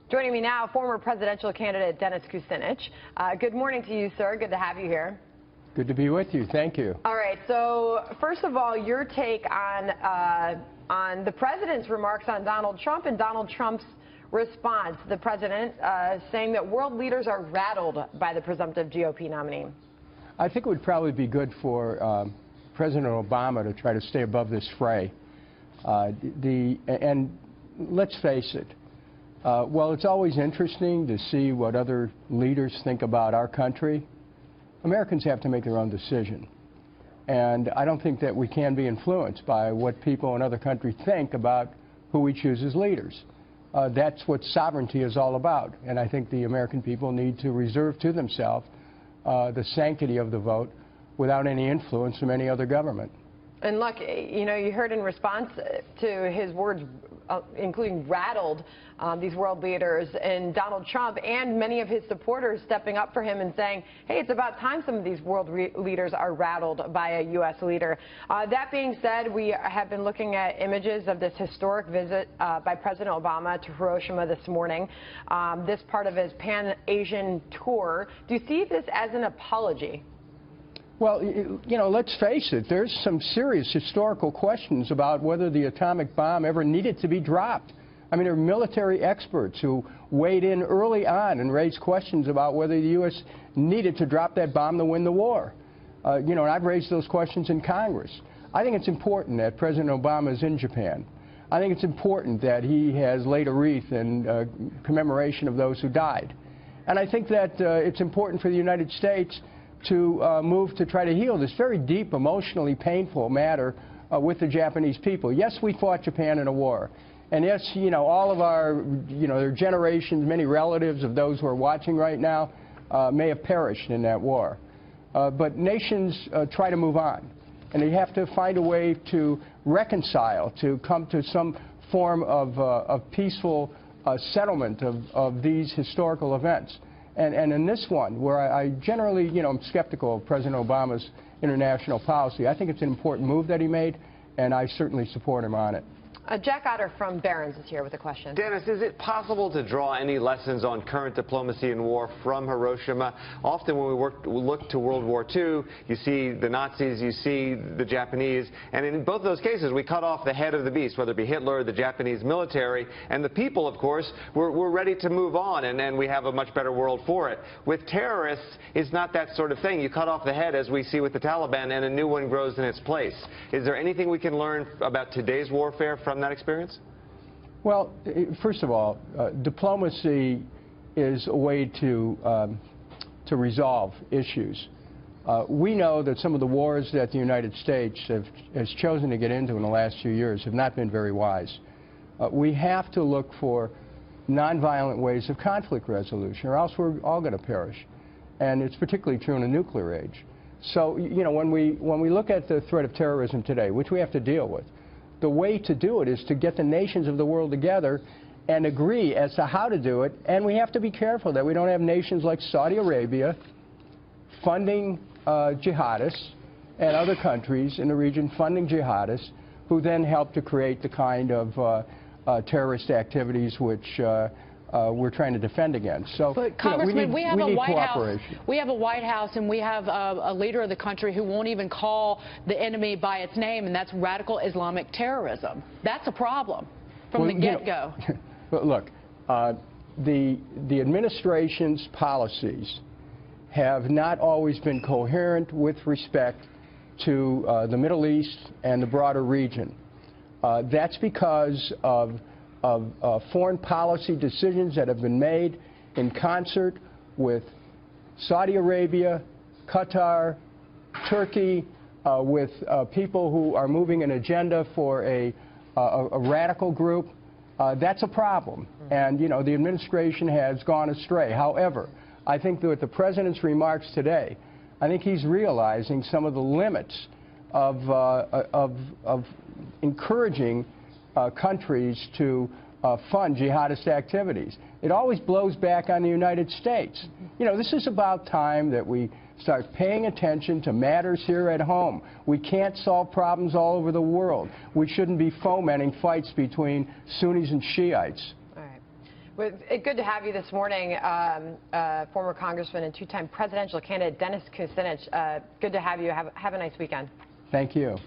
Joining me now, former presidential candidate Dennis Kucinich. Good morning to you, sir. Good to have you here. Good to be with you. Thank you. All right. So, first of all, your take on the president's remarks on Donald Trump and Donald Trump's response. The president saying that world leaders are rattled by the presumptive GOP nominee. I think it would probably be good for President Obama to try to stay above this fray. And let's face it. Well, it's always interesting to see what other leaders think about our country. Americans have to make their own decision. And I don't think that we can be influenced by what people in other countries think about who we choose as leaders. That's what sovereignty is all about. And I think the American people need to reserve to themselves the sanctity of the vote without any influence from any other government. And look, you know, you heard in response to his words, including rattled, these world leaders, and Donald Trump and many of his supporters stepping up for him and saying, hey, it's about time some of these world leaders are rattled by a U.S. leader. That being said, we have been looking at images of this historic visit by President Obama to Hiroshima this morning, this part of his Pan-Asian tour. Do you see this as an apology? Well, you know, let's face it, there's some serious historical questions about whether the atomic bomb ever needed to be dropped. I mean, there are military experts who weighed in early on and raised questions about whether the U.S. needed to drop that bomb to win the war. You know, and I've raised those questions in Congress. I think it's important that President Obama is in Japan. I think it's important that he has laid a wreath in commemoration of those who died. And I think that it's important for the United States to move to try to heal this very deep, emotionally painful matter with the Japanese people. Yes, we fought Japan in a war. And yes, you know, all of our, you know, their generations, many relatives of those who are watching right now may have perished in that war. But nations try to move on. And they have to find a way to reconcile, to come to some form of peaceful settlement of these historical events. And in this one, where I generally, you know, I'm skeptical of President Obama's international policy, I think it's an important move that he made, and I certainly support him on it. Jack Otter from Barron's is here with a question. Dennis, is it possible to draw any lessons on current diplomacy and war from Hiroshima? Often when we look to World War II, you see the Nazis, you see the Japanese, and in both of those cases, we cut off the head of the beast, whether it be Hitler or the Japanese military, and the people, of course, were ready to move on, and we have a much better world for it. With terrorists, it's not that sort of thing. You cut off the head, as we see with the Taliban, and a new one grows in its place. Is there anything we can learn about today's warfare from that experience? Well, first of all, diplomacy is a way to resolve issues. We know that some of the wars that the United States has chosen to get into in the last few years have not been very wise. We have to look for nonviolent ways of conflict resolution, or else we're all going to perish. And it's particularly true in a nuclear age. So, you know, when we look at the threat of terrorism today, which we have to deal with, the way to do it is to get the nations of the world together and agree as to how to do it. And we have to be careful that we don't have nations like Saudi Arabia funding jihadists and other countries in the region funding jihadists who then help to create the kind of terrorist activities which we're trying to defend against. So, but Congressman, we have a White House and we have a leader of the country who won't even call the enemy by its name, and that's radical Islamic terrorism. That's a problem from the get-go. But look, the administration's policies have not always been coherent with respect to the Middle East and the broader region. That's because of foreign policy decisions that have been made in concert with Saudi Arabia, Qatar, Turkey, with people who are moving an agenda for a radical group. That's a problem. And, you know, the administration has gone astray. However, I think that with the President's remarks today, I think he's realizing some of the limits of encouraging countries to fund jihadist activities. It always blows back on the United States. You know, this is about time that we start paying attention to matters here at home. We can't solve problems all over the world. We shouldn't be fomenting fights between Sunnis and Shiites. All right. Well, good to have you this morning, former Congressman and two-time presidential candidate Dennis Kucinich. Good to have you. Have a nice weekend. Thank you.